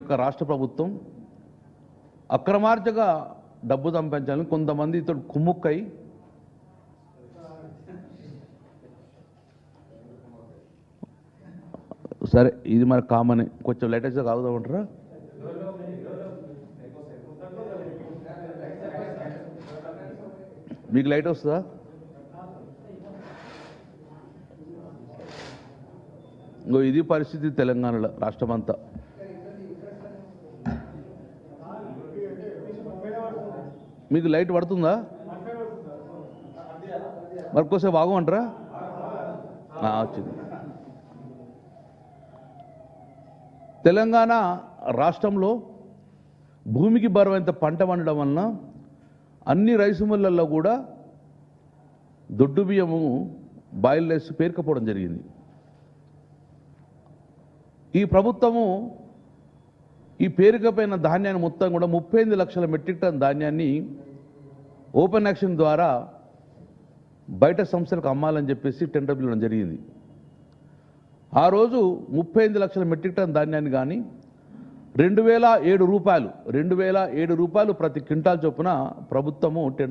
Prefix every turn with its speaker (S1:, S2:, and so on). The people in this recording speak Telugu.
S1: రాష్ట్ర ప్రభుత్వం అక్రమార్జక డబ్బు సంపాదించాలని కొంతమందితో కుమ్ముక్కై సరే ఇది మన కామన్ కొంచెం లేటెస్ట్గా కావుదామంటారా మీకు లైట్ వస్తుందా ఇంకో ఇది పరిస్థితి తెలంగాణలో రాష్ట్రమంతా మీకు లైట్ పడుతుందా మరికోసే బాగుంటారా వచ్చింది తెలంగాణ రాష్ట్రంలో భూమికి బరువైనంత పంట పండడం వలన అన్ని రైసు మిల్లల్లో కూడా దొడ్డు బియ్యము బాయిల్ రైస్ పేరుకపోవడం జరిగింది. ఈ ప్రభుత్వము ఈ పేరుకపోయిన ధాన్యాన్ని మొత్తం కూడా 38 లక్షల మెట్రిక్ టన్ ధాన్యాన్ని ఓపెన్ యాక్షన్ ద్వారా బయట సంస్థలకు అమ్మాలని చెప్పేసి టెండర్ పిలవడం జరిగింది. ఆ రోజు 38 లక్షల మెట్రిక్ టన్ ధాన్యాన్ని కానీ 2007 రూపాయలు ప్రతి క్వింటాల్ చొప్పున ప్రభుత్వము టెండర్